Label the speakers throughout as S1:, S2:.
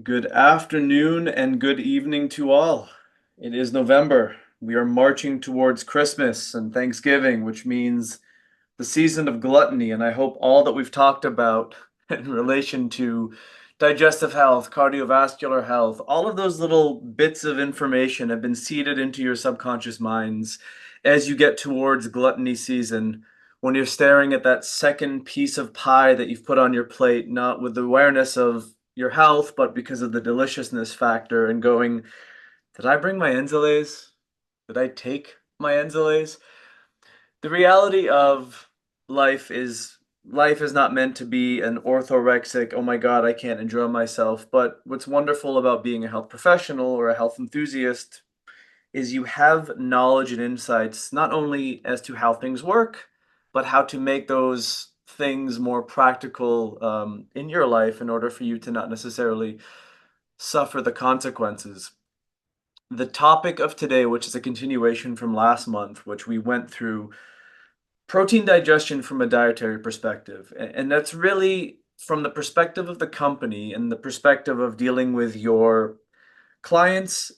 S1: Good afternoon and good evening to all. It is November. We are marching towards Christmas and Thanksgiving, which means the season of gluttony. And I hope all that we've talked about in relation to digestive health, cardiovascular health, all of those little bits of information have been seeded into your subconscious minds as you get towards gluttony season. When you're staring at that second piece of pie that you've put on your plate, not with the awareness of your health, but because of the deliciousness factor, and going, did I bring my enzilays? Did I take my enzilays? The reality of life is not meant to be an orthorexic, oh my God, I can't enjoy myself. But what's wonderful about being a health professional or a health enthusiast is you have knowledge and insights not only as to how things work, but how to make those things more practical in your life in order for you to not necessarily suffer the consequences. The topic of today, which is a continuation from last month, which we went through protein digestion from a dietary perspective. And that's really from the perspective of the company and the perspective of dealing with your clients.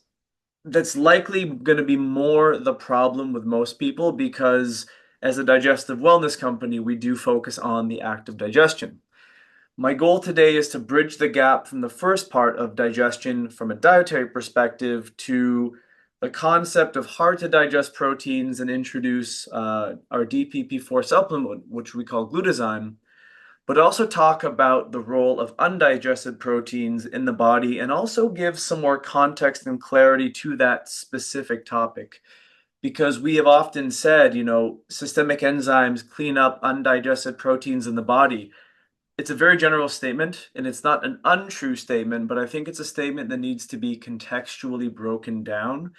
S1: That's likely going to be more the problem with most people because as a digestive wellness company, we do focus on the act of digestion. My goal today is to bridge the gap from the first part of digestion from a dietary perspective to the concept of hard to digest proteins and introduce our DPP4 supplement, which we call glutathione, but also talk about the role of undigested proteins in the body and also give some more context and clarity to that specific topic. Because we have often said, systemic enzymes clean up undigested proteins in the body. It's a very general statement, and it's not an untrue statement, but I think it's a statement that needs to be contextually broken down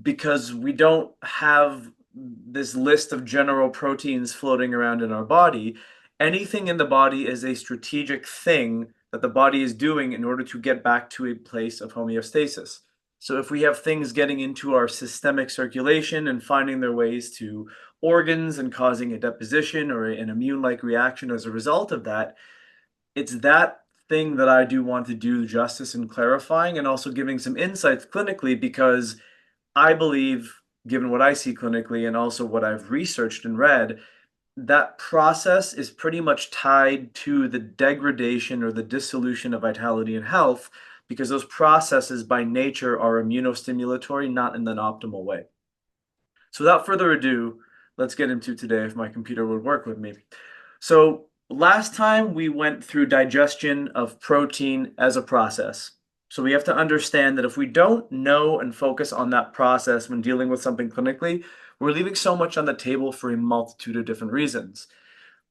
S1: because we don't have this list of general proteins floating around in our body. Anything in the body is a strategic thing that the body is doing in order to get back to a place of homeostasis. So if we have things getting into our systemic circulation and finding their ways to organs and causing a deposition or an immune-like reaction as a result of that, it's that thing that I do want to do justice in clarifying and also giving some insights clinically because I believe, given what I see clinically and also what I've researched and read, that process is pretty much tied to the degradation or the dissolution of vitality and health because those processes by nature are immunostimulatory, not in an optimal way. So without further ado, let's get into today if my computer would work with me. So last time we went through digestion of protein as a process. So we have to understand that if we don't know and focus on that process when dealing with something clinically, we're leaving so much on the table for a multitude of different reasons.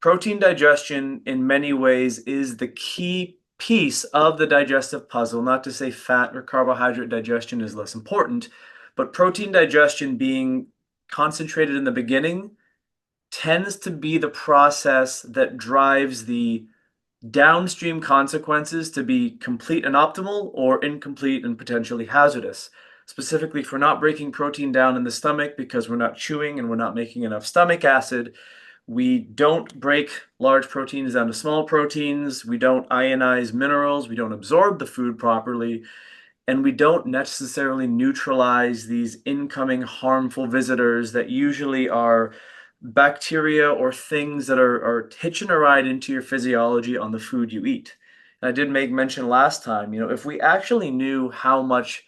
S1: Protein digestion, in many ways, is the key piece of the digestive puzzle. Not to say fat or carbohydrate digestion is less important, but protein digestion being concentrated in the beginning tends to be the process that drives the downstream consequences to be complete and optimal or incomplete and potentially hazardous. Specifically, if we're not breaking protein down in the stomach because we're not chewing and we're not making enough stomach acid, we don't break large proteins down to small proteins, we don't ionize minerals, we don't absorb the food properly, and we don't necessarily neutralize these incoming harmful visitors that usually are bacteria or things that are hitching a ride into your physiology on the food you eat. And I did make mention last time, if we actually knew how much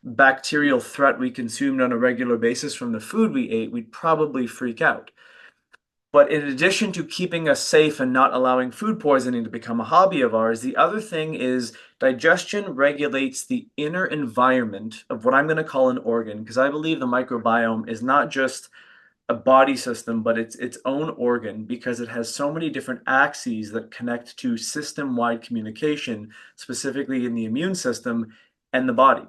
S1: bacterial threat we consumed on a regular basis from the food we ate, we'd probably freak out. But in addition to keeping us safe and not allowing food poisoning to become a hobby of ours, the other thing is digestion regulates the inner environment of what I'm going to call an organ, because I believe the microbiome is not just a body system, but it's its own organ because it has so many different axes that connect to system-wide communication, specifically in the immune system and the body.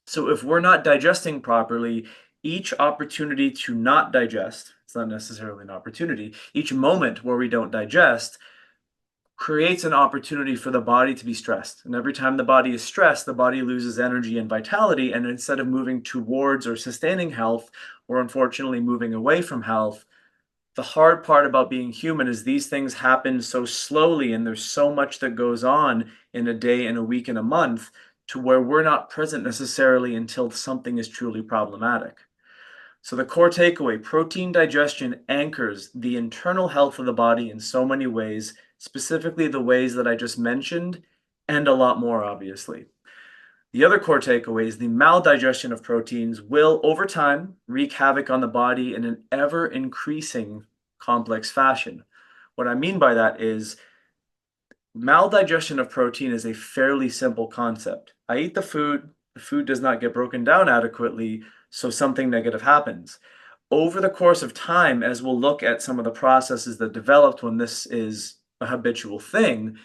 S1: So if we're not digesting properly, each opportunity to not digest, it's not necessarily an opportunity, each moment where we don't digest creates an opportunity for the body to be stressed. And every time the body is stressed, the body loses energy and vitality. And instead of moving towards or sustaining health, or unfortunately moving away from health, The hard part about being human is these things happen so slowly, and there's so much that goes on in a day, in a week, in a month, to where we're not present necessarily until something is truly problematic. So the core takeaway, protein digestion anchors the internal health of the body in so many ways, specifically the ways that I just mentioned, and a lot more, obviously. The other core takeaway is the maldigestion of proteins will, over time, wreak havoc on the body in an ever-increasing complex fashion. What I mean by that is maldigestion of protein is a fairly simple concept. I eat the food does not get broken down adequately, so something negative happens. Over the course of time, as we'll look at some of the processes that developed when this is a habitual thing,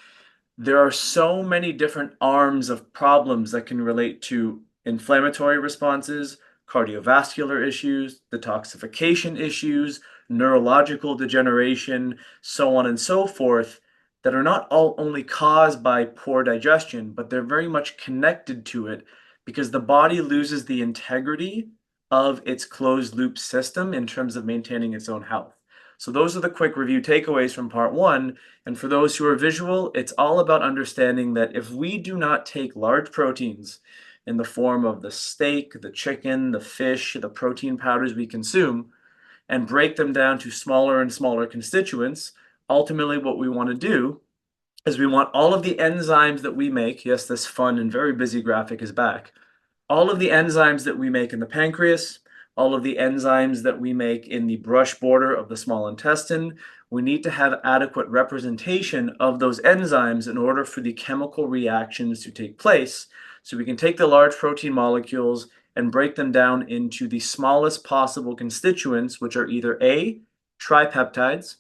S1: there are so many different arms of problems that can relate to inflammatory responses, cardiovascular issues, detoxification issues, neurological degeneration, so on and so forth, that are not all only caused by poor digestion, but they're very much connected to it because the body loses the integrity of its closed loop system in terms of maintaining its own health. So those are the quick review takeaways from part one. And for those who are visual, it's all about understanding that if we do not take large proteins in the form of the steak, the chicken, the fish, the protein powders we consume, and break them down to smaller and smaller constituents, ultimately what we want to do is we want all of the enzymes that we make. Yes, this fun and very busy graphic is back. All of the enzymes that we make in the pancreas, all of the enzymes that we make in the brush border of the small intestine, we need to have adequate representation of those enzymes in order for the chemical reactions to take place. So we can take the large protein molecules and break them down into the smallest possible constituents, which are either A, tripeptides,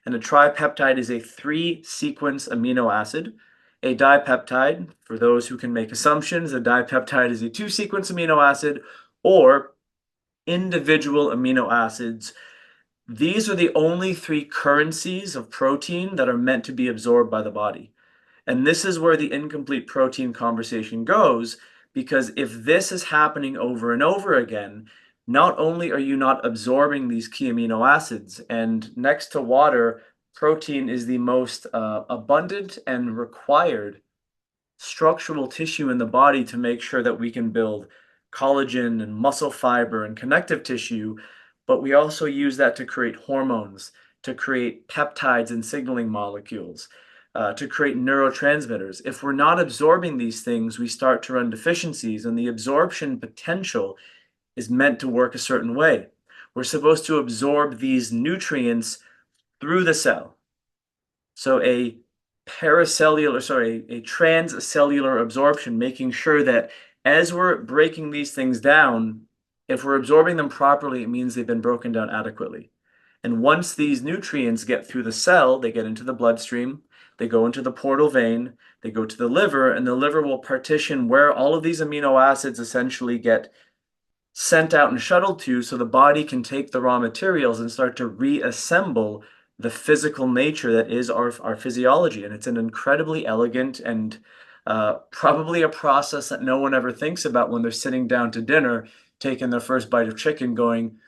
S1: and a tripeptide is a 3-sequence amino acid. A dipeptide, for those who can make assumptions, a dipeptide is a 2-sequence amino acid, or individual amino acids. These are the only 3 currencies of protein that are meant to be absorbed by the body. And this is where the incomplete protein conversation goes, because if this is happening over and over again, not only are you not absorbing these key amino acids, and next to water, protein is the most abundant and required structural tissue in the body to make sure that we can build collagen and muscle fiber and connective tissue, but we also use that to create hormones, to create peptides and signaling molecules, to create neurotransmitters. If we're not absorbing these things, we start to run deficiencies, and the absorption potential is meant to work a certain way. We're supposed to absorb these nutrients through the cell. So a transcellular absorption, making sure that as we're breaking these things down, if we're absorbing them properly, it means they've been broken down adequately. And once these nutrients get through the cell, they get into the bloodstream, they go into the portal vein, they go to the liver, and the liver will partition where all of these amino acids essentially get sent out and shuttled to, so the body can take the raw materials and start to reassemble the physical nature that is our physiology. And it's an incredibly elegant and probably a process that no one ever thinks about when they're sitting down to dinner, taking their first bite of chicken, going,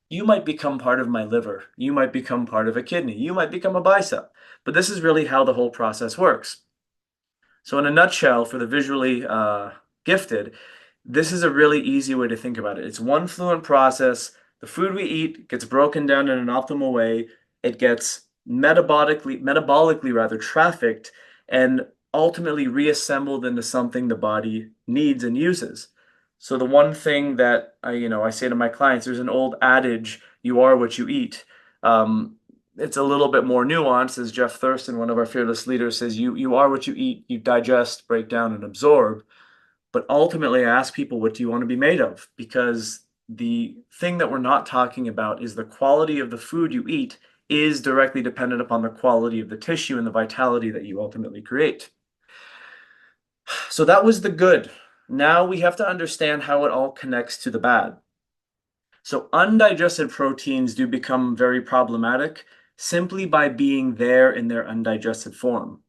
S1: you might become part of my liver, you might become part of a kidney, you might become a bicep. But this is really how the whole process works. So in a nutshell, for the visually gifted, this is a really easy way to think about it. It's one fluent process. The food we eat gets broken down in an optimal way. It gets metabolically rather trafficked and ultimately reassembled into something the body needs and uses. So the one thing that I say to my clients, there's an old adage, you are what you eat. It's a little bit more nuanced, as Jeff Thurston, one of our fearless leaders, says, you are what you eat, you digest, break down, and absorb. But ultimately, I ask people, what do you want to be made of? Because the thing that we're not talking about is the quality of the food you eat is directly dependent upon the quality of the tissue and the vitality that you ultimately create. So that was the good. Now we have to understand how it all connects to the bad. So undigested proteins do become very problematic simply by being there in their undigested form.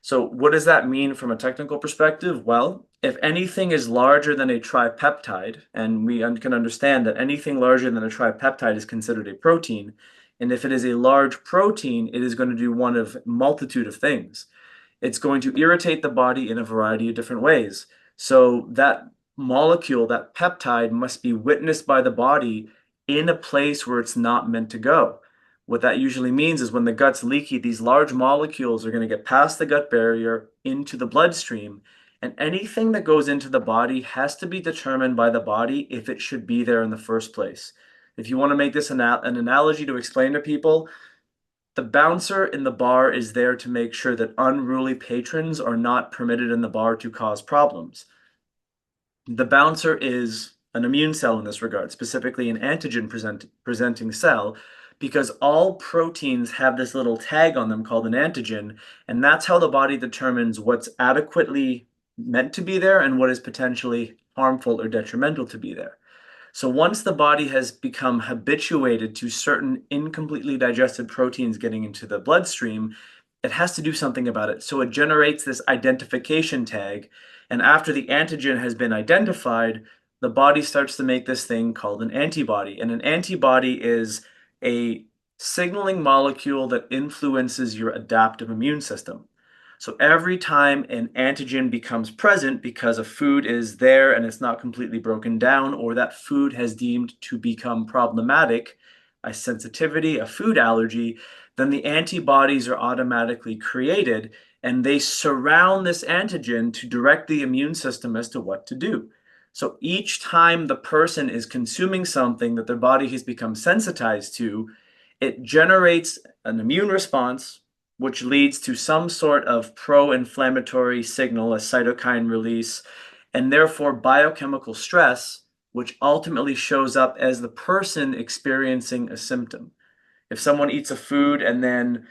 S1: So what does that mean from a technical perspective? Well, if anything is larger than a tripeptide, and we can understand that anything larger than a tripeptide is considered a protein, And if it is a large protein, it is going to do one of multitude of things. It's going to irritate the body in a variety of different ways. So that molecule, that peptide, must be witnessed by the body in a place where it's not meant to go. What that usually means is when the gut's leaky, these large molecules are going to get past the gut barrier into the bloodstream. And anything that goes into the body has to be determined by the body if it should be there in the first place. If you want to make this an analogy to explain to people, the bouncer in the bar is there to make sure that unruly patrons are not permitted in the bar to cause problems. The bouncer is an immune cell in this regard, specifically an antigen presenting cell, because all proteins have this little tag on them called an antigen, and that's how the body determines what's adequately meant to be there and what is potentially harmful or detrimental to be there. So once the body has become habituated to certain incompletely digested proteins getting into the bloodstream, it has to do something about it. So it generates this identification tag. And after the antigen has been identified, the body starts to make this thing called an antibody. And an antibody is a signaling molecule that influences your adaptive immune system. So every time an antigen becomes present because a food is there and it's not completely broken down, or that food has deemed to become problematic, a sensitivity, a food allergy, then the antibodies are automatically created and they surround this antigen to direct the immune system as to what to do. So each time the person is consuming something that their body has become sensitized to, it generates an immune response, which leads to some sort of pro-inflammatory signal, a cytokine release, and therefore biochemical stress, which ultimately shows up as the person experiencing a symptom. If someone eats a food and then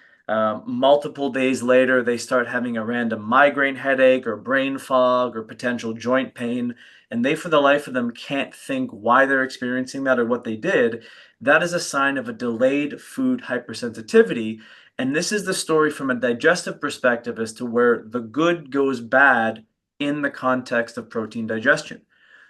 S1: multiple days later they start having a random migraine headache or brain fog or potential joint pain, and they for the life of them can't think why they're experiencing that or what they did, that is a sign of a delayed food hypersensitivity. And this is the story from a digestive perspective as to where the good goes bad in the context of protein digestion.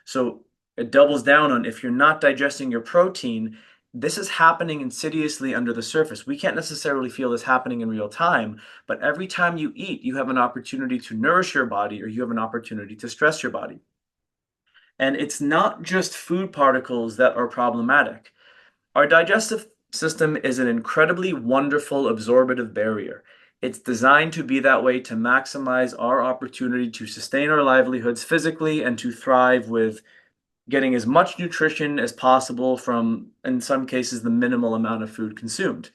S1: So it doubles down on if you're not digesting your protein, this is happening insidiously under the surface. We can't necessarily feel this happening in real time, but every time you eat, you have an opportunity to nourish your body or you have an opportunity to stress your body. And it's not just food particles that are problematic. Our digestive system is an incredibly wonderful absorptive barrier. It's designed to be that way to maximize our opportunity to sustain our livelihoods physically and to thrive with getting as much nutrition as possible from, in some cases, the minimal amount of food consumed.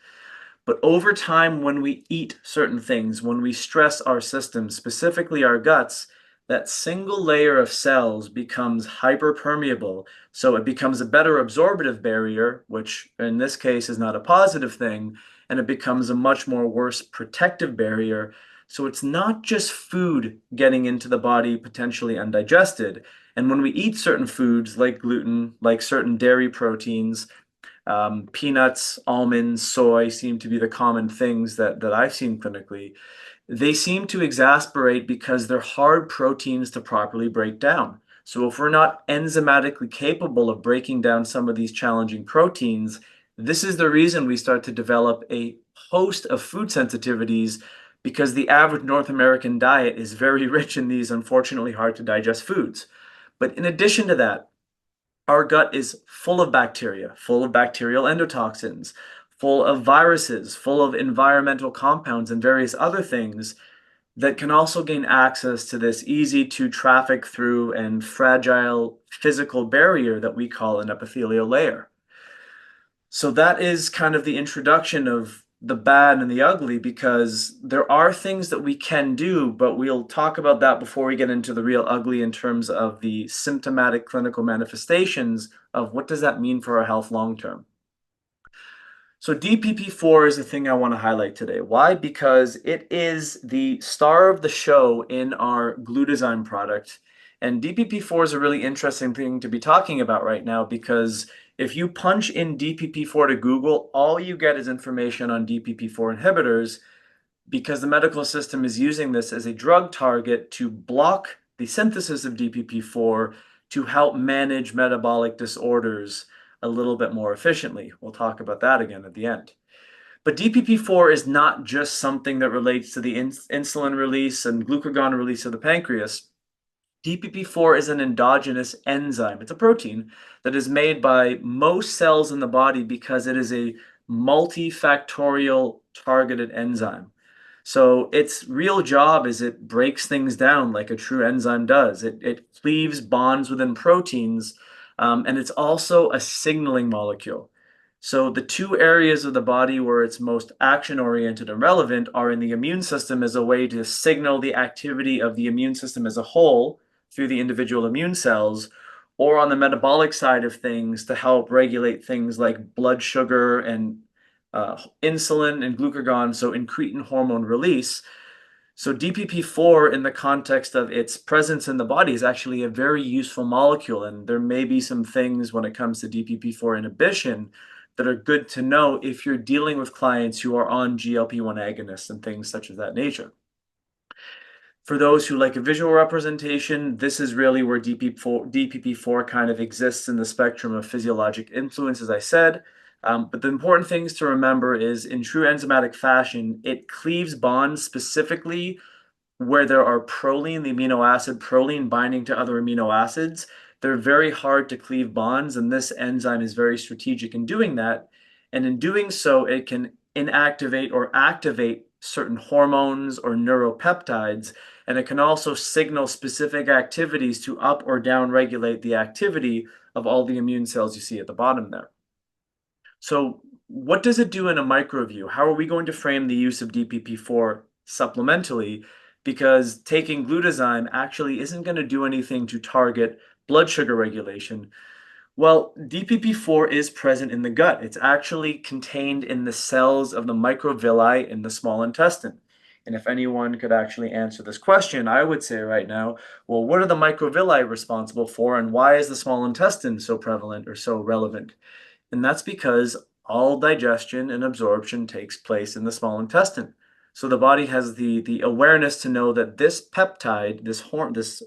S1: But over time, when we eat certain things, when we stress our system, specifically our guts, that single layer of cells becomes hyperpermeable. So it becomes a better absorptive barrier, which in this case is not a positive thing, and it becomes a much more worse protective barrier. So it's not just food getting into the body potentially undigested. And when we eat certain foods like gluten, like certain dairy proteins, peanuts, almonds, soy seem to be the common things that I've seen clinically. They seem to exasperate because they're hard proteins to properly break down. So if we're not enzymatically capable of breaking down some of these challenging proteins, this is the reason we start to develop a host of food sensitivities because the average North American diet is very rich in these unfortunately hard to digest foods. But in addition to that, our gut is full of bacteria, full of bacterial endotoxins, full of viruses, full of environmental compounds and various other things that can also gain access to this easy to traffic through and fragile physical barrier that we call an epithelial layer. So that is kind of the introduction of the bad and the ugly, because there are things that we can do, but we'll talk about that before we get into the real ugly in terms of the symptomatic clinical manifestations of what does that mean for our health long term. So DPP-4 is the thing I want to highlight today. Why? Because it is the star of the show in our glutathione product. And DPP-4 is a really interesting thing to be talking about right now, because if you punch in DPP-4 to Google, all you get is information on DPP-4 inhibitors, because the medical system is using this as a drug target to block the synthesis of DPP-4 to help manage metabolic disorders a little bit more efficiently. We'll talk about that again at the end. But DPP-4 is not just something that relates to the insulin release and glucagon release of the pancreas. DPP-4 is an endogenous enzyme. It's a protein that is made by most cells in the body because it is a multifactorial targeted enzyme. So its real job is it breaks things down like a true enzyme does. It cleaves bonds within proteins, and it's also a signaling molecule. So the two areas of the body where it's most action-oriented and relevant are in the immune system as a way to signal the activity of the immune system as a whole through the individual immune cells, or on the metabolic side of things to help regulate things like blood sugar and insulin and glucagon, so incretin hormone release. So DPP-4 in the context of its presence in the body is actually a very useful molecule, and there may be some things when it comes to DPP-4 inhibition that are good to know if you're dealing with clients who are on GLP-1 agonists and things such as that nature. For those who like a visual representation, this is really where DPP-4 kind of exists in the spectrum of physiologic influence, as I said. But the important things to remember is in true enzymatic fashion, it cleaves bonds specifically where there are proline, the amino acid proline binding to other amino acids. They're very hard to cleave bonds, and this enzyme is very strategic in doing that. And in doing so, it can inactivate or activate certain hormones or neuropeptides, and it can also signal specific activities to up or down regulate the activity of all the immune cells you see at the bottom there. So what does it do in a micro view? How are we going to frame the use of DPP-4 supplementally? Because taking glutathione actually isn't going to do anything to target blood sugar regulation. Well, DPP-4 is present in the gut. It's actually contained in the cells of the microvilli in the small intestine. And if anyone could actually answer this question, I would say right now, well, what are the microvilli responsible for, and why is the small intestine so prevalent or so relevant? And that's because all digestion and absorption takes place in the small intestine. So the body has the awareness to know that this peptide, this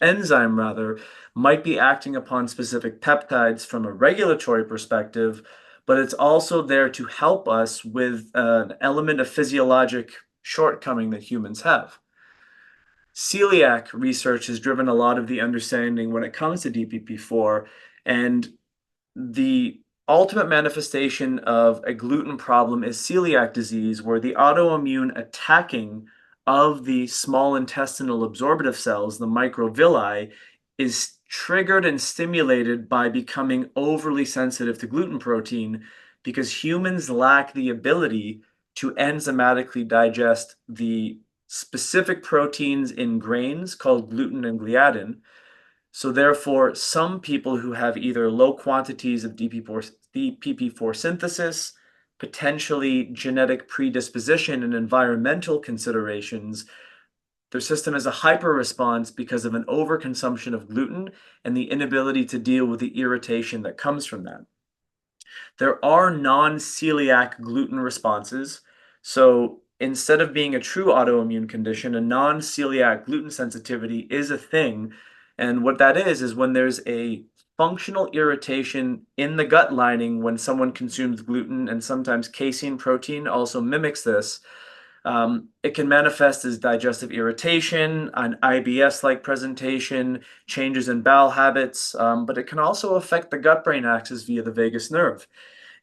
S1: enzyme rather, might be acting upon specific peptides from a regulatory perspective, but it's also there to help us with an element of physiologic shortcoming that humans have. Celiac research has driven a lot of the understanding when it comes to DPP-4, and the ultimate manifestation of a gluten problem is celiac disease, where the autoimmune attacking of the small intestinal absorptive cells, the microvilli, is triggered and stimulated by becoming overly sensitive to gluten protein because humans lack the ability to enzymatically digest the specific proteins in grains called gluten and gliadin. So therefore, some people who have either low quantities of DPP-4 synthesis, potentially genetic predisposition and environmental considerations, their system is a hyper response because of an overconsumption of gluten and the inability to deal with the irritation that comes from that. There are non-celiac gluten responses. So instead of being a true autoimmune condition, a non-celiac gluten sensitivity is a thing. And what that is when there's a functional irritation in the gut lining when someone consumes gluten, and sometimes casein protein also mimics this. It can manifest as digestive irritation, an IBS-like presentation, changes in bowel habits, but it can also affect the gut-brain axis via the vagus nerve.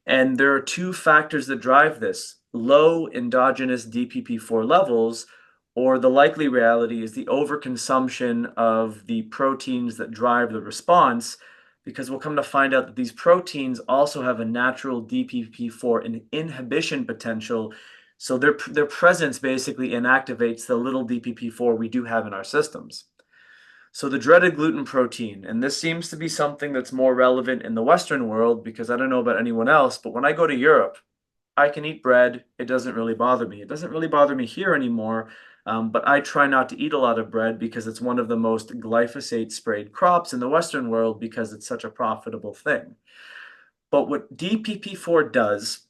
S1: And there are two factors that drive this: low endogenous DPP-4 levels, or the likely reality is the overconsumption of the proteins that drive the response, because we'll come to find out that these proteins also have a natural DPP-4 inhibition potential. So their presence basically inactivates the little DPP-4 we do have in our systems. So the dreaded gluten protein, and this seems to be something that's more relevant in the Western world because I don't know about anyone else, but when I go to Europe, I can eat bread. It doesn't really bother me. It doesn't really bother me here anymore, but I try not to eat a lot of bread because it's one of the most glyphosate sprayed crops in the Western world because it's such a profitable thing. But what DPP-4 does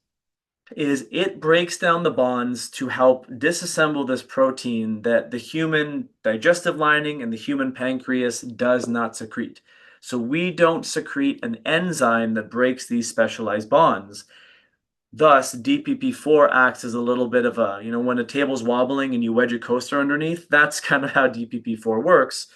S1: is it breaks down the bonds to help disassemble this protein that the human digestive lining and the human pancreas does not secrete. So we don't secrete an enzyme that breaks these specialized bonds. Thus, DPP4 acts as a little bit of a, when a table's wobbling and you wedge a coaster underneath, that's kind of how DPP4 works.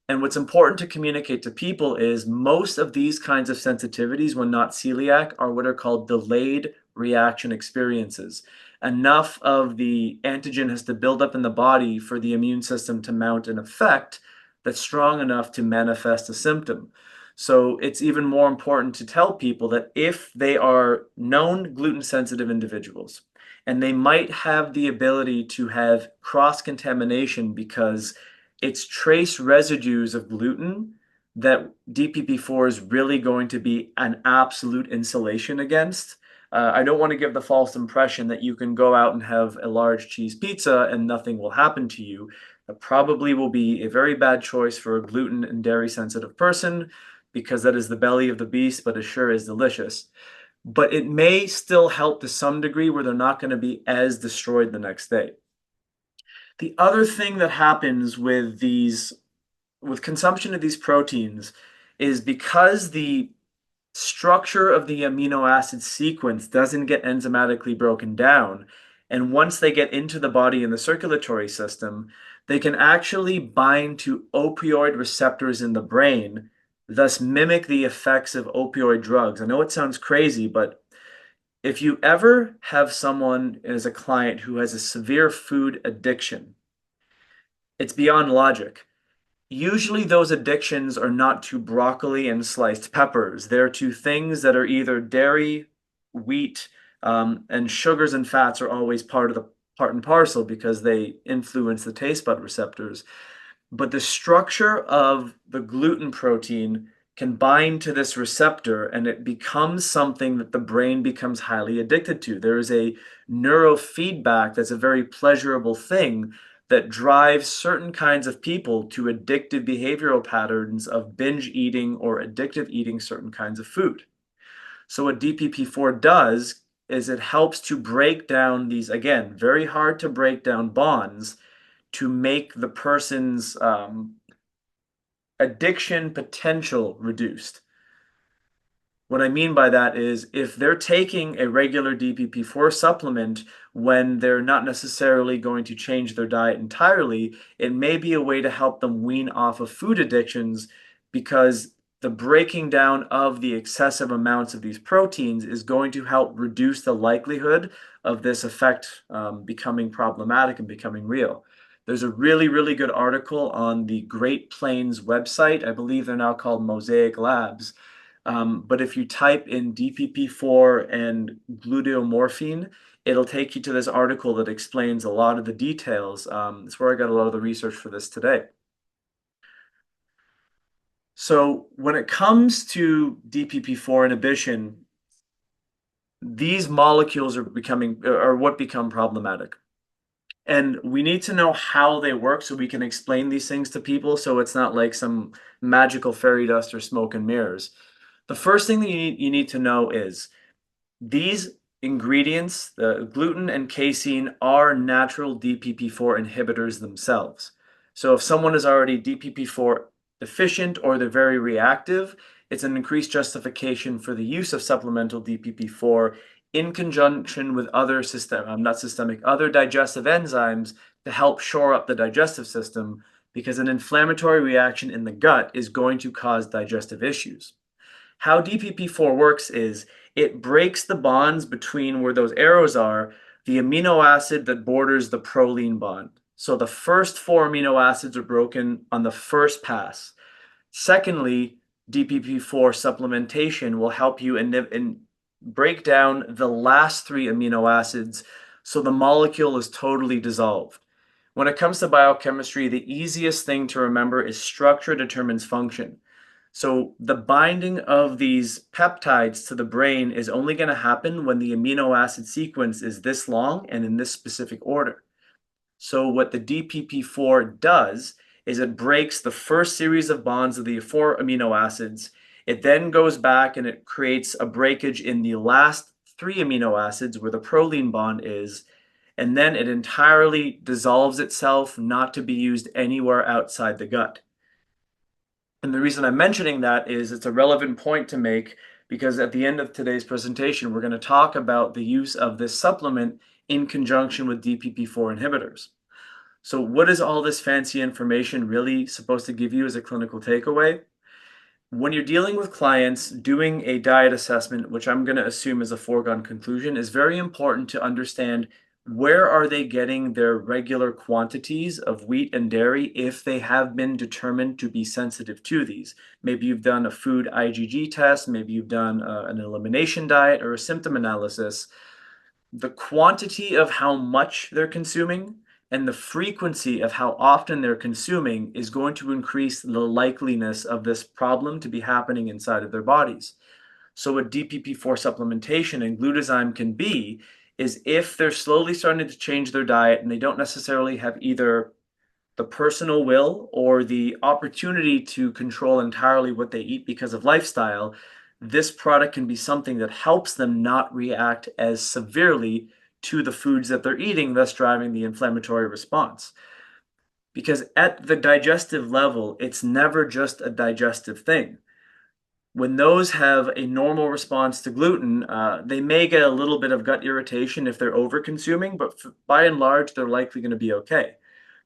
S1: And what's important to communicate to people is most of these kinds of sensitivities, when not celiac, are what are called delayed reaction experiences. Enough of the antigen has to build up in the body for the immune system to mount an effect that's strong enough to manifest a symptom. So it's even more important to tell people that if they are known gluten sensitive individuals, and they might have the ability to have cross contamination because it's trace residues of gluten that DPP4 is really going to be an absolute insulation against. I don't want to give the false impression that you can go out and have a large cheese pizza and nothing will happen to you. That probably will be a very bad choice for a gluten and dairy sensitive person because that is the belly of the beast, but it sure is delicious. But it may still help to some degree where they're not going to be as destroyed the next day. The other thing that happens with consumption of these proteins is because the structure of the amino acid sequence doesn't get enzymatically broken down, and once they get into the body and the circulatory system, they can actually bind to opioid receptors in the brain, thus mimic the effects of opioid drugs. I know it sounds crazy, but if you ever have someone as a client who has a severe food addiction, it's beyond logic. Usually, those addictions are not to broccoli and sliced peppers. They're to things that are either dairy, wheat, and sugars and fats are always part of the part and parcel because they influence the taste bud receptors. But the structure of the gluten protein can bind to this receptor and it becomes something that the brain becomes highly addicted to. There is a neurofeedback that's a very pleasurable thing that drives certain kinds of people to addictive behavioral patterns of binge eating or addictive eating certain kinds of food. So, what DPP4 does is it helps to break down these, again, very hard to break down bonds to make the person's addiction potential reduced. What I mean by that is if they're taking a regular DPP4 supplement when they're not necessarily going to change their diet entirely, it may be a way to help them wean off of food addictions because the breaking down of the excessive amounts of these proteins is going to help reduce the likelihood of this effect becoming problematic and becoming real. There's a really, really good article on the Great Plains website. I believe they're now called Mosaic Labs, but if you type in DPP4 and gluteomorphine, it'll take you to this article that explains a lot of the details. It's where I got a lot of the research for this today. So when it comes to DPP4 inhibition, these molecules are what become problematic. And we need to know how they work so we can explain these things to people so it's not like some magical fairy dust or smoke and mirrors. The first thing that you need to know is these ingredients, the gluten and casein, are natural DPP4 inhibitors themselves. So if someone is already DPP4 deficient or they're very reactive, it's an increased justification for the use of supplemental DPP4 in conjunction with other other digestive enzymes to help shore up the digestive system because an inflammatory reaction in the gut is going to cause digestive issues. How DPP4 works is it breaks the bonds between where those arrows are, the amino acid that borders the proline bond. So the first four amino acids are broken on the first pass. Secondly, DPP4 supplementation will help you break down the last three amino acids so the molecule is totally dissolved. When it comes to biochemistry, the easiest thing to remember is structure determines function. So the binding of these peptides to the brain is only going to happen when the amino acid sequence is this long and in this specific order. So what the DPP4 does is it breaks the first series of bonds of the four amino acids. It then goes back and it creates a breakage in the last three amino acids where the proline bond is, and then it entirely dissolves itself not to be used anywhere outside the gut. And the reason I'm mentioning that is it's a relevant point to make because at the end of today's presentation, we're going to talk about the use of this supplement in conjunction with DPP-4 inhibitors. So what is all this fancy information really supposed to give you as a clinical takeaway? When you're dealing with clients, doing a diet assessment, which I'm going to assume is a foregone conclusion, is very important to understand where are they getting their regular quantities of wheat and dairy if they have been determined to be sensitive to these. Maybe you've done a food IgG test, maybe you've done an elimination diet or a symptom analysis. The quantity of how much they're consuming and the frequency of how often they're consuming is going to increase the likeliness of this problem to be happening inside of their bodies. So what DPP-4 supplementation and glutathione can be is if they're slowly starting to change their diet and they don't necessarily have either the personal will or the opportunity to control entirely what they eat because of lifestyle, this product can be something that helps them not react as severely to the foods that they're eating, thus driving the inflammatory response. Because at the digestive level, it's never just a digestive thing. When those have a normal response to gluten, they may get a little bit of gut irritation if they're over consuming, but by and large, they're likely going to be okay.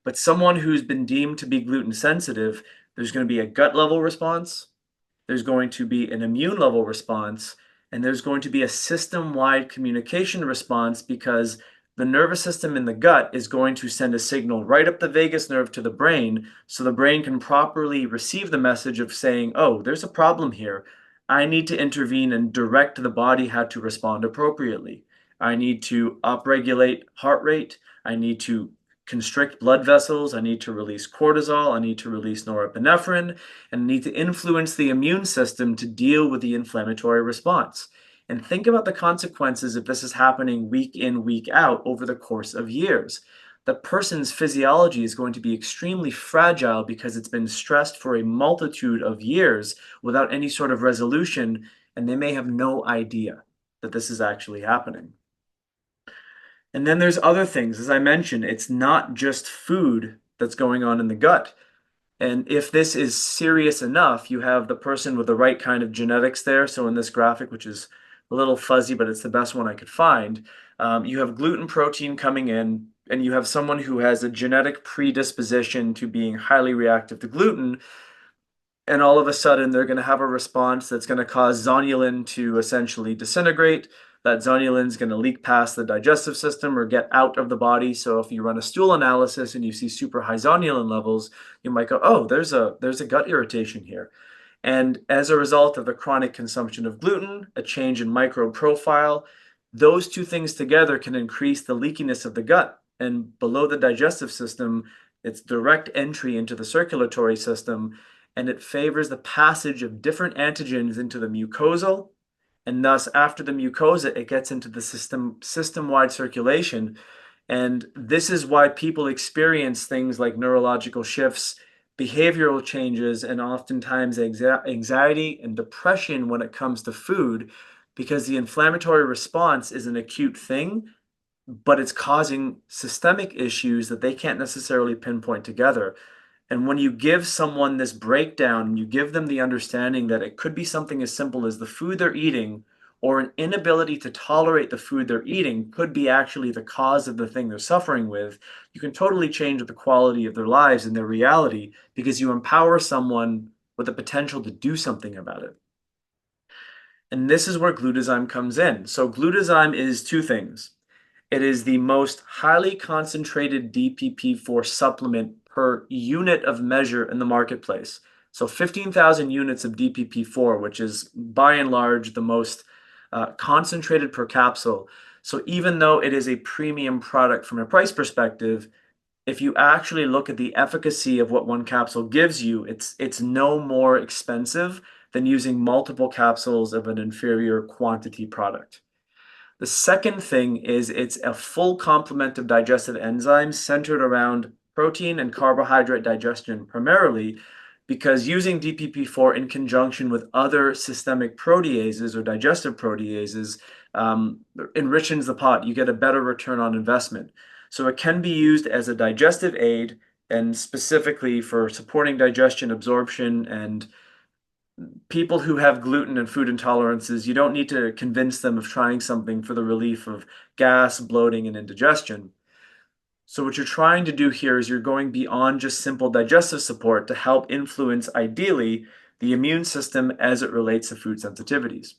S1: But someone who's been deemed to be gluten sensitive, there's going to be a gut level response, there's going to be an immune level response, and there's going to be a system-wide communication response because the nervous system in the gut is going to send a signal right up the vagus nerve to the brain so the brain can properly receive the message of saying, oh, there's a problem here. I need to intervene and direct the body how to respond appropriately. I need to upregulate heart rate. I need to constrict blood vessels. I need to release cortisol. I need to release norepinephrine, and I need to influence the immune system to deal with the inflammatory response. And think about the consequences if this is happening week in, week out over the course of years. The person's physiology is going to be extremely fragile because it's been stressed for a multitude of years without any sort of resolution, and they may have no idea that this is actually happening. And then there's other things. As I mentioned, it's not just food that's going on in the gut. And if this is serious enough, you have the person with the right kind of genetics there. So in this graphic, which is a little fuzzy, but it's the best one I could find, you have gluten protein coming in, and you have someone who has a genetic predisposition to being highly reactive to gluten, and all of a sudden they're going to have a response that's going to cause zonulin to essentially disintegrate. That zonulin is going to leak past the digestive system or get out of the body. So if you run a stool analysis and you see super high zonulin levels, you might go, oh, there's a gut irritation here. And as a result of the chronic consumption of gluten, a change in microbe profile, those two things together can increase the leakiness of the gut. And below the digestive system, it's direct entry into the circulatory system, and it favors the passage of different antigens into the mucosal. And thus, after the mucosa, it gets into the system-wide circulation. And this is why people experience things like neurological shifts, behavioral changes, and oftentimes anxiety and depression when it comes to food, because the inflammatory response is an acute thing, but it's causing systemic issues that they can't necessarily pinpoint together. And when you give someone this breakdown and you give them the understanding that it could be something as simple as the food they're eating or an inability to tolerate the food they're eating could be actually the cause of the thing they're suffering with, you can totally change the quality of their lives and their reality because you empower someone with the potential to do something about it. And this is where glutathione comes in. So glutathione is two things. It is the most highly concentrated DPP-4 supplement per unit of measure in the marketplace. So 15,000 units of DPP-4, which is by and large the most concentrated per capsule. So even though it is a premium product from a price perspective, if you actually look at the efficacy of what one capsule gives you, it's no more expensive than using multiple capsules of an inferior quantity product. The second thing is it's a full complement of digestive enzymes centered around protein and carbohydrate digestion primarily, because using DPP-4 in conjunction with other systemic proteases or digestive proteases enriches the pot. You get a better return on investment. So it can be used as a digestive aid and specifically for supporting digestion, absorption, and People who have gluten and food intolerances, you don't need to convince them of trying something for the relief of gas, bloating, and indigestion. So what you're trying to do here is you're going beyond just simple digestive support to help influence, ideally, the immune system as it relates to food sensitivities.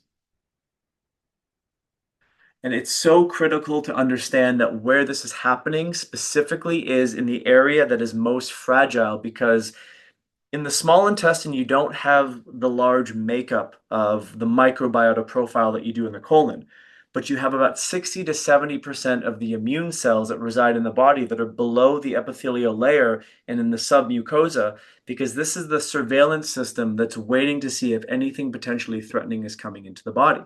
S1: And it's so critical to understand that where this is happening specifically is in the area that is most fragile, because in the small intestine, you don't have the large makeup of the microbiota profile that you do in the colon, but you have about 60 to 70% of the immune cells that reside in the body that are below the epithelial layer and in the submucosa, because this is the surveillance system that's waiting to see if anything potentially threatening is coming into the body.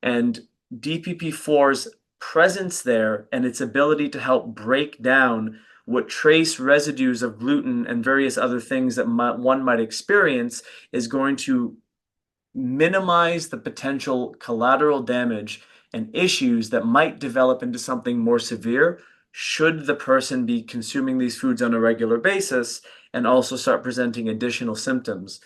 S1: And DPP4's presence there and its ability to help break down what trace residues of gluten and various other things that one might experience is going to minimize the potential collateral damage and issues that might develop into something more severe should the person be consuming these foods on a regular basis and also start presenting additional symptoms.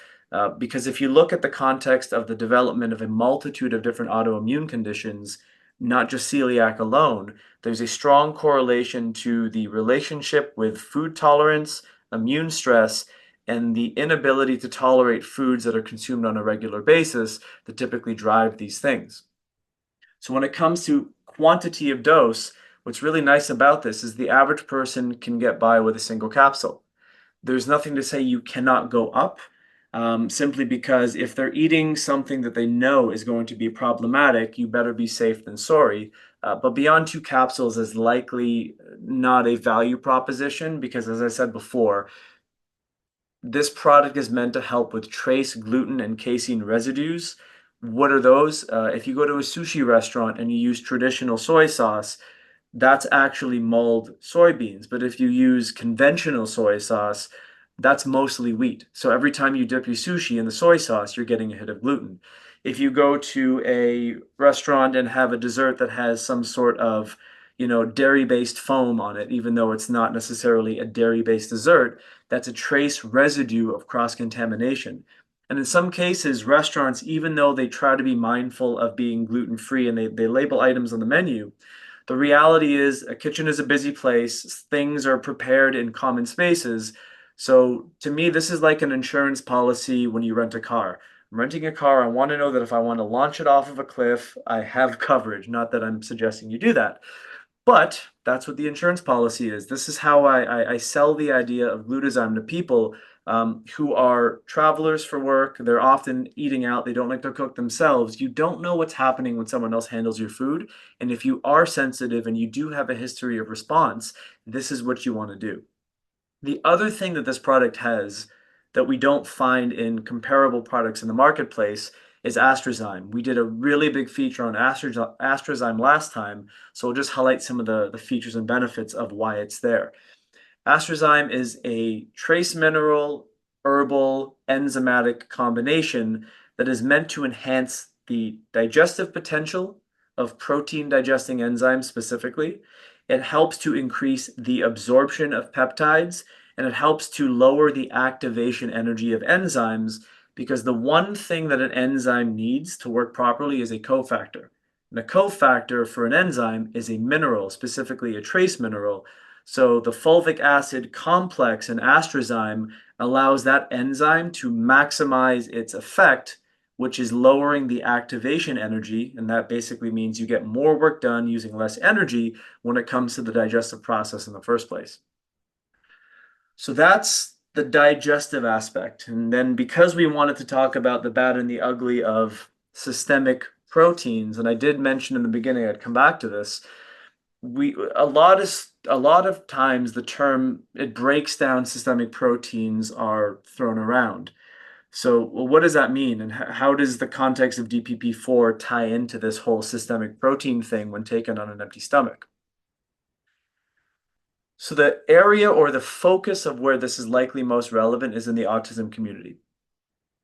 S1: Because if you look at the context of the development of a multitude of different autoimmune conditions, not just celiac alone, there's a strong correlation to the relationship with food tolerance, immune stress, and the inability to tolerate foods that are consumed on a regular basis that typically drive these things. So when it comes to quantity of dose, what's really nice about this is the average person can get by with a single capsule. There's nothing to say you cannot go up, simply because if they're eating something that they know is going to be problematic, you better be safe than sorry. But beyond two capsules is likely not a value proposition because, as I said before, this product is meant to help with trace gluten and casein residues. What are those? If you go to a sushi restaurant and you use traditional soy sauce, that's actually mulled soybeans. But if you use conventional soy sauce, that's mostly wheat. So every time you dip your sushi in the soy sauce, you're getting a hit of gluten. If you go to a restaurant and have a dessert that has some sort of, dairy-based foam on it, even though it's not necessarily a dairy-based dessert, that's a trace residue of cross-contamination. And in some cases, restaurants, even though they try to be mindful of being gluten-free and they label items on the menu, the reality is a kitchen is a busy place. Things are prepared in common spaces. So to me, this is like an insurance policy when you rent a car. I'm renting a car. I want to know that if I want to launch it off of a cliff, I have coverage. Not that I'm suggesting you do that. But that's what the insurance policy is. This is how I sell the idea of glutathione to people who are travelers for work. They're often eating out. They don't like to cook themselves. You don't know what's happening when someone else handles your food. And if you are sensitive and you do have a history of response, this is what you want to do. The other thing that this product has that we don't find in comparable products in the marketplace is astrazyme. We did a really big feature on astrazyme last time, so we'll just highlight some of the features and benefits of why it's there. Astrazyme is a trace mineral, herbal, enzymatic combination that is meant to enhance the digestive potential of protein digesting enzymes specifically. It helps to increase the absorption of peptides, and it helps to lower the activation energy of enzymes because the one thing that an enzyme needs to work properly is a cofactor. And a cofactor for an enzyme is a mineral, specifically a trace mineral. So the fulvic acid complex in astrazyme allows that enzyme to maximize its effect, which is lowering the activation energy. And that basically means you get more work done using less energy when it comes to the digestive process in the first place. So that's the digestive aspect. And then because we wanted to talk about the bad and the ugly of systemic proteins, and I did mention in the beginning, I'd come back to this, a lot of times the term it breaks down systemic proteins are thrown around. So, well, what does that mean, and how does the context of DPP4 tie into this whole systemic protein thing when taken on an empty stomach? So the area or the focus of where this is likely most relevant is in the autism community.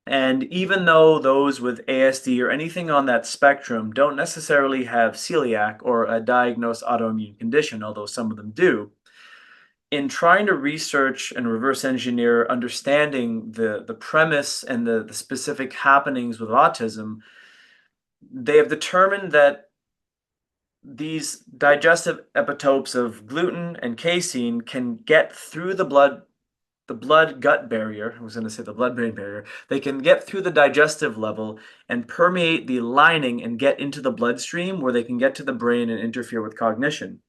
S1: And even though those with ASD or anything on that spectrum don't necessarily have celiac or a diagnosed autoimmune condition, although some of them do, in trying to research and reverse engineer understanding the premise and the specific happenings with autism, they have determined that these digestive epitopes of gluten and casein can get through the blood gut barrier. I was going to say the blood brain barrier. They can get through the digestive level and permeate the lining and get into the bloodstream where they can get to the brain and interfere with cognition.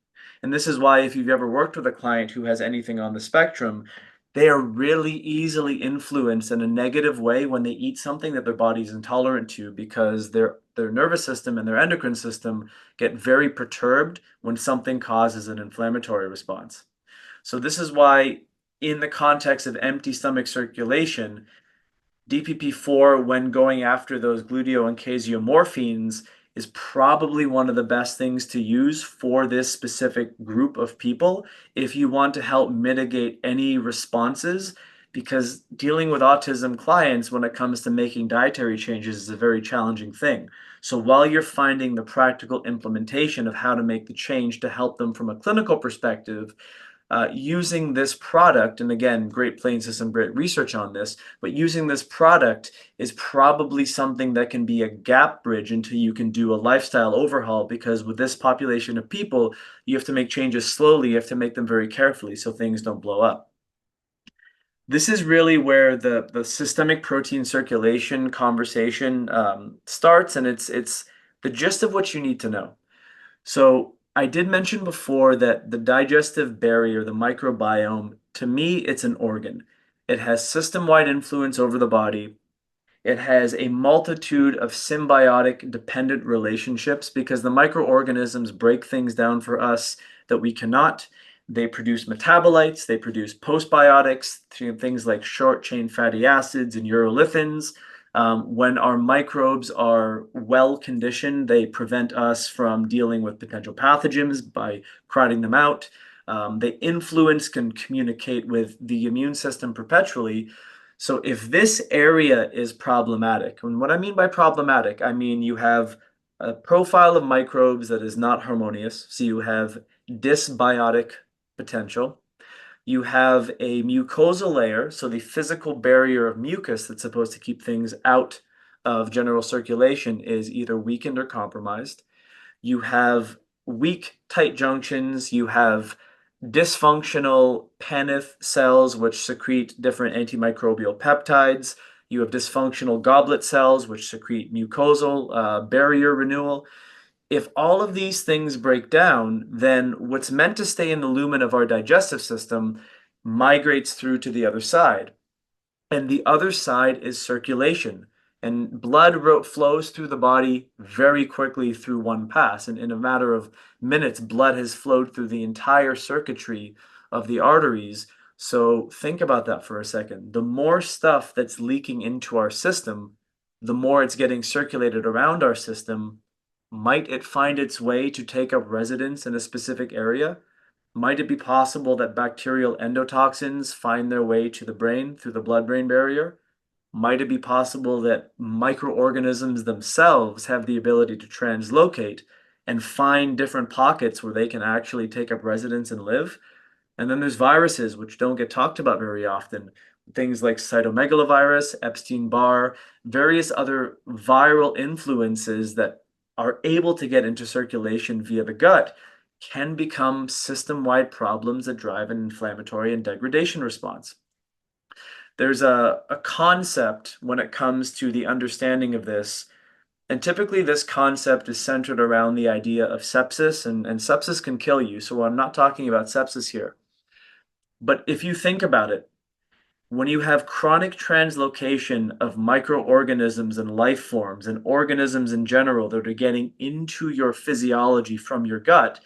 S1: And this is why, if you've ever worked with a client who has anything on the spectrum, they are really easily influenced in a negative way when they eat something that their body's intolerant to, because their nervous system and their endocrine system get very perturbed when something causes an inflammatory response. So this is why, in the context of empty stomach circulation, DPP-4, when going after those gluteo and caseomorphines, is probably one of the best things to use for this specific group of people if you want to help mitigate any responses, because dealing with autism clients when it comes to making dietary changes is a very challenging thing. So while you're finding the practical implementation of how to make the change to help them from a clinical perspective, using this product, and again, Great Plains has some great research on this, but using this product is probably something that can be a gap bridge until you can do a lifestyle overhaul, because with this population of people, you have to make changes slowly, you have to make them very carefully so things don't blow up. This is really where the systemic protein circulation conversation starts, and it's the gist of what you need to know. So I did mention before that the digestive barrier, the microbiome, to me, it's an organ. It has system-wide influence over the body. It has a multitude of symbiotic dependent relationships because the microorganisms break things down for us that we cannot. They produce metabolites, they produce postbiotics, things like short chain fatty acids and urolithins. When our microbes are well conditioned, they prevent us from dealing with potential pathogens by crowding them out. They influence, can communicate with the immune system perpetually. So if this area is problematic, and what I mean by problematic, I mean you have a profile of microbes that is not harmonious. So you have dysbiotic potential. You have a mucosal layer, so the physical barrier of mucus that's supposed to keep things out of general circulation is either weakened or compromised. You have weak tight junctions. You have dysfunctional Paneth cells, which secrete different antimicrobial peptides. You have dysfunctional goblet cells, which secrete mucosal barrier renewal. If all of these things break down, then what's meant to stay in the lumen of our digestive system migrates through to the other side. And the other side is circulation. And blood flows through the body very quickly through one pass. And in a matter of minutes, blood has flowed through the entire circuitry of the arteries. So think about that for a second. The more stuff that's leaking into our system, the more it's getting circulated around our system. Might it find its way to take up residence in a specific area? Might it be possible that bacterial endotoxins find their way to the brain through the blood-brain barrier? Might it be possible that microorganisms themselves have the ability to translocate and find different pockets where they can actually take up residence and live? And then there's viruses, which don't get talked about very often. Things like cytomegalovirus, Epstein-Barr, various other viral influences that are able to get into circulation via the gut can become system-wide problems that drive an inflammatory and degradation response. There's a concept when it comes to the understanding of this, and typically this concept is centered around the idea of sepsis, and sepsis can kill you, so I'm not talking about sepsis here. But if you think about it, when you have chronic translocation of microorganisms and life forms and organisms in general that are getting into your physiology from your gut,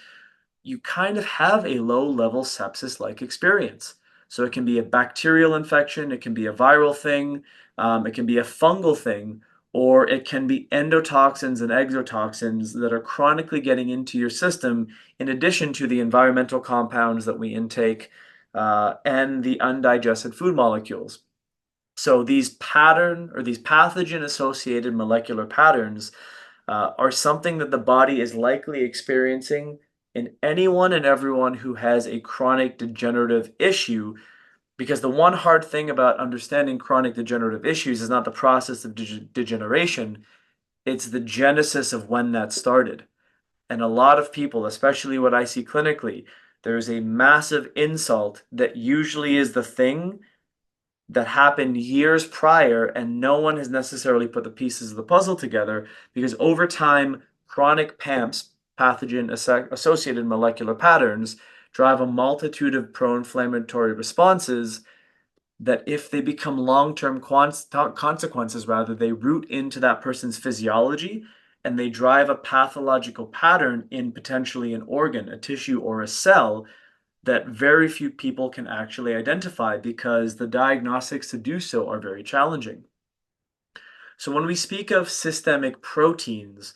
S1: you kind of have a low-level sepsis-like experience. So it can be a bacterial infection, it can be a viral thing, it can be a fungal thing, or it can be endotoxins and exotoxins that are chronically getting into your system, in addition to the environmental compounds that we intake and the undigested food molecules. So these pathogen-associated molecular patterns are something that the body is likely experiencing in anyone and everyone who has a chronic degenerative issue, because the one hard thing about understanding chronic degenerative issues is not the process of degeneration, it's the genesis of when that started. And a lot of people, especially what I see clinically, there's a massive insult that usually is the thing that happened years prior, and no one has necessarily put the pieces of the puzzle together because over time, chronic PAMPs, pathogen associated molecular patterns, drive a multitude of pro inflammatory responses that, if they become long-term consequences, rather, they root into that person's physiology and they drive a pathological pattern in potentially an organ, a tissue, or a cell that very few people can actually identify because the diagnostics to do so are very challenging. So when we speak of systemic proteins,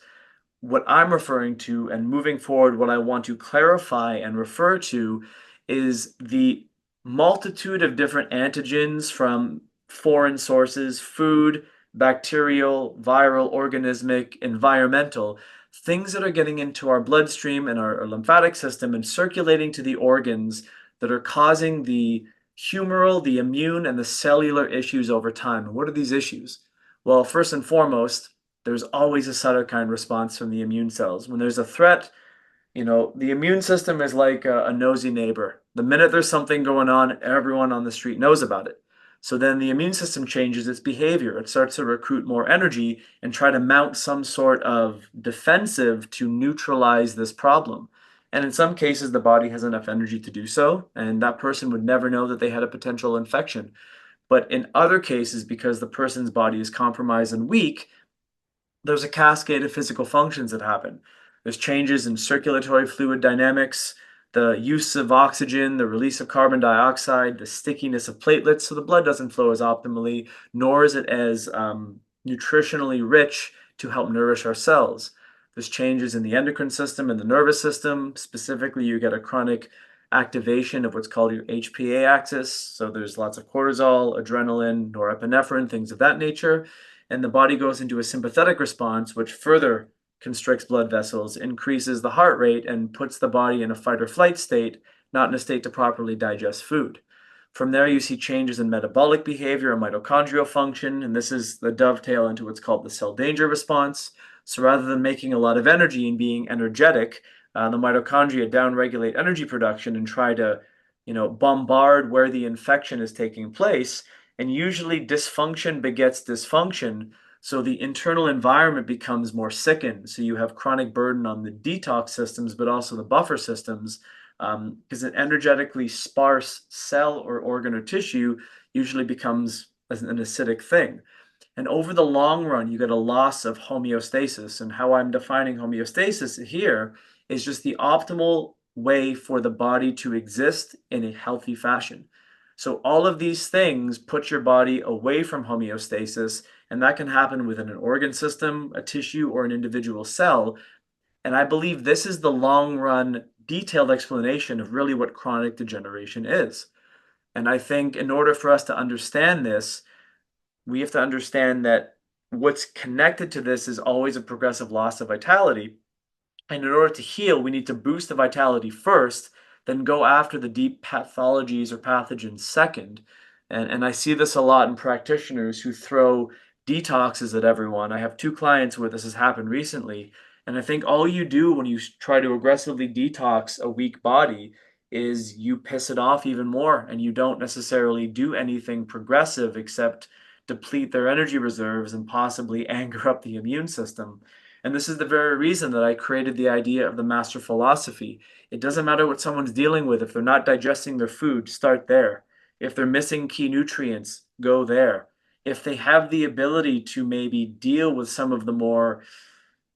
S1: what I'm referring to, and moving forward, what I want to clarify and refer to, is the multitude of different antigens from foreign sources, food, bacterial, viral, organismic, environmental, things that are getting into our bloodstream and our lymphatic system and circulating to the organs that are causing the humoral, the immune, and the cellular issues over time. And what are these issues? Well, first and foremost, there's always a cytokine response from the immune cells. When there's a threat, the immune system is like a nosy neighbor. The minute there's something going on, everyone on the street knows about it. So then the immune system changes its behavior. It starts to recruit more energy and try to mount some sort of defensive to neutralize this problem. And in some cases, the body has enough energy to do so, and that person would never know that they had a potential infection. But in other cases, because the person's body is compromised and weak, there's a cascade of physical functions that happen. There's changes in circulatory fluid dynamics, the use of oxygen, the release of carbon dioxide, the stickiness of platelets, so the blood doesn't flow as optimally, nor is it as nutritionally rich to help nourish our cells. There's changes in the endocrine system and the nervous system. Specifically, you get a chronic activation of what's called your HPA axis. So there's lots of cortisol, adrenaline, norepinephrine, things of that nature. And the body goes into a sympathetic response, which further constricts blood vessels, increases the heart rate, and puts the body in a fight or flight state, not in a state to properly digest food. From there, you see changes in metabolic behavior and mitochondrial function, and this is the dovetail into what's called the cell danger response. So rather than making a lot of energy and being energetic, the mitochondria downregulate energy production and try to, bombard where the infection is taking place. And usually dysfunction begets dysfunction. So the internal environment becomes more sickened. So you have chronic burden on the detox systems, but also the buffer systems, because an energetically sparse cell or organ or tissue usually becomes an acidic thing. And over the long run, you get a loss of homeostasis. And how I'm defining homeostasis here is just the optimal way for the body to exist in a healthy fashion. So all of these things put your body away from homeostasis, and that can happen within an organ system, a tissue, or an individual cell. And I believe this is the long run detailed explanation of really what chronic degeneration is. And I think in order for us to understand this, we have to understand that what's connected to this is always a progressive loss of vitality. And in order to heal, we need to boost the vitality first, then go after the deep pathologies or pathogens second. And I see this a lot in practitioners who throw detoxes at everyone. I have two clients where this has happened recently. And I think all you do when you try to aggressively detox a weak body is you piss it off even more. And you don't necessarily do anything progressive except deplete their energy reserves and possibly anger up the immune system. And this is the very reason that I created the idea of the master philosophy. It doesn't matter what someone's dealing with. If they're not digesting their food, start there. If they're missing key nutrients, go there. If they have the ability to maybe deal with some of the more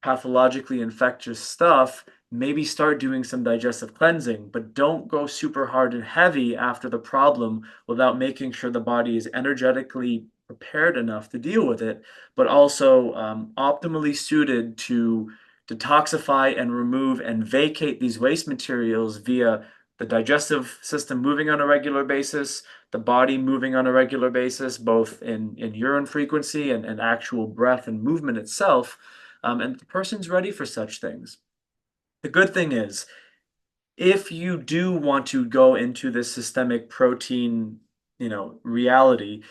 S1: pathologically infectious stuff, maybe start doing some digestive cleansing, but don't go super hard and heavy after the problem without making sure the body is energetically prepared enough to deal with it, but also optimally suited to detoxify and remove and vacate these waste materials via the digestive system moving on a regular basis, the body moving on a regular basis, both in urine frequency and actual breath and movement itself. And the person's ready for such things. The good thing is, if you do want to go into this systemic protein, reality,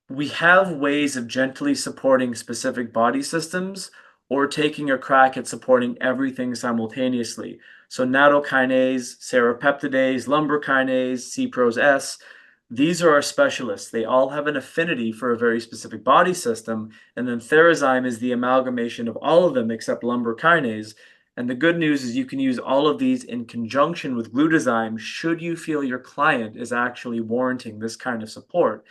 S1: we have ways of gently supporting specific body systems or taking a crack at supporting everything simultaneously. So nattokinase, serrapeptidase, lumbar kinase, C-Pros S, these are our specialists. They all have an affinity for a very specific body system, and then Therazyme is the amalgamation of all of them except lumbar kinase. And the good news is you can use all of these in conjunction with glutathione should you feel your client is actually warranting this kind of support.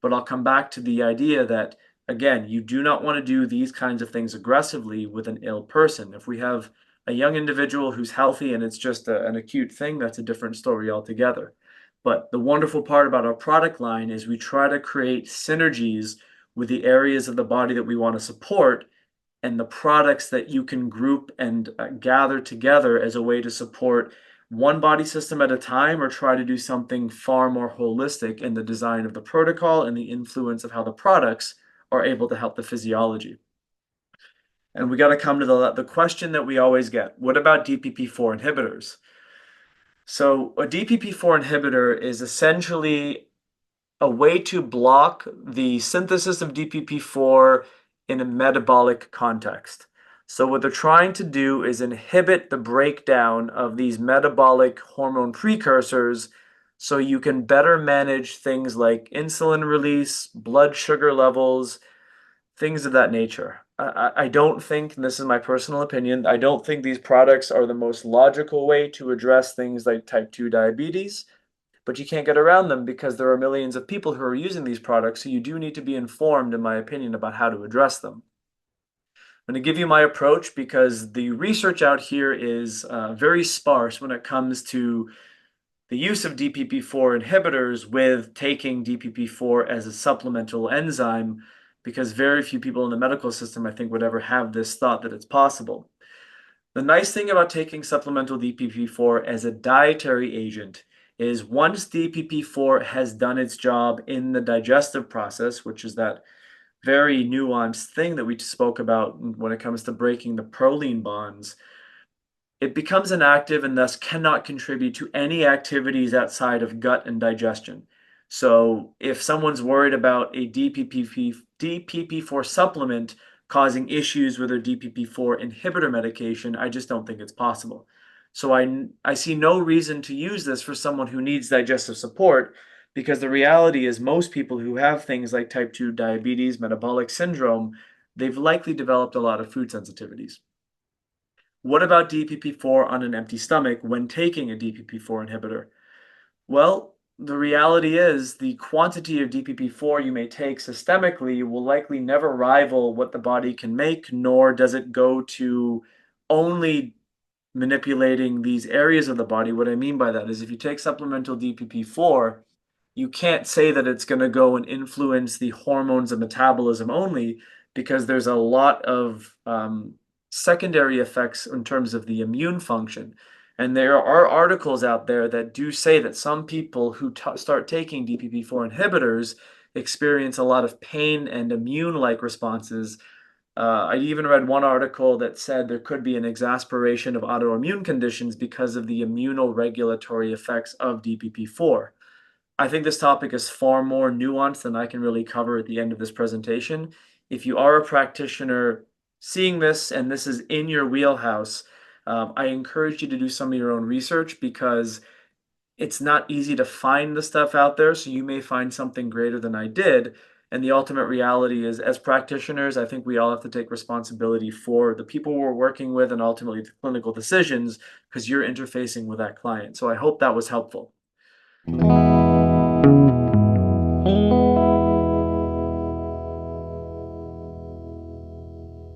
S1: But I'll come back to the idea that, again, you do not want to do these kinds of things aggressively with an ill person. If we have a young individual who's healthy and it's just an acute thing, that's a different story altogether. But the wonderful part about our product line is we try to create synergies with the areas of the body that we want to support and the products that you can group and gather together as a way to support one body system at a time or try to do something far more holistic in the design of the protocol and the influence of how the products are able to help the physiology. And we got to come to the question that we always get. What about DPP-4 inhibitors? So a DPP-4 inhibitor is essentially a way to block the synthesis of DPP-4 in a metabolic context. So what they're trying to do is inhibit the breakdown of these metabolic hormone precursors so you can better manage things like insulin release, blood sugar levels, things of that nature. I don't think, and this is my personal opinion, I don't think these products are the most logical way to address things like type 2 diabetes, but you can't get around them because there are millions of people who are using these products, so you do need to be informed, in my opinion, about how to address them. I'm going to give you my approach because the research out here is very sparse when it comes to the use of DPP-4 inhibitors with taking DPP-4 as a supplemental enzyme, because very few people in the medical system, I think, would ever have this thought that it's possible. The nice thing about taking supplemental DPP-4 as a dietary agent is once DPP-4 has done its job in the digestive process, which is that very nuanced thing that we spoke about when it comes to breaking the proline bonds, it becomes inactive and thus cannot contribute to any activities outside of gut and digestion. So if someone's worried about a DPP-4 supplement causing issues with their DPP-4 inhibitor medication, I just don't think it's possible. So I see no reason to use this for someone who needs digestive support because the reality is most people who have things like type 2 diabetes, metabolic syndrome, they've likely developed a lot of food sensitivities. What about DPP-4 on an empty stomach when taking a DPP-4 inhibitor? Well, the reality is the quantity of DPP-4 you may take systemically will likely never rival what the body can make, nor does it go to only manipulating these areas of the body. What I mean by that is if you take supplemental DPP-4, you can't say that it's going to go and influence the hormones of metabolism only because there's a lot of secondary effects in terms of the immune function. And there are articles out there that do say that some people who start taking DPP-4 inhibitors experience a lot of pain and immune-like responses. I even read one article that said there could be an exasperation of autoimmune conditions because of the immunoregulatory effects of DPP-4. I think this topic is far more nuanced than I can really cover at the end of this presentation. If you are a practitioner seeing this and this is in your wheelhouse, I encourage you to do some of your own research because it's not easy to find the stuff out there. So you may find something greater than I did. And the ultimate reality is, as practitioners, I think we all have to take responsibility for the people we're working with and ultimately the clinical decisions because you're interfacing with that client. So I hope that was helpful.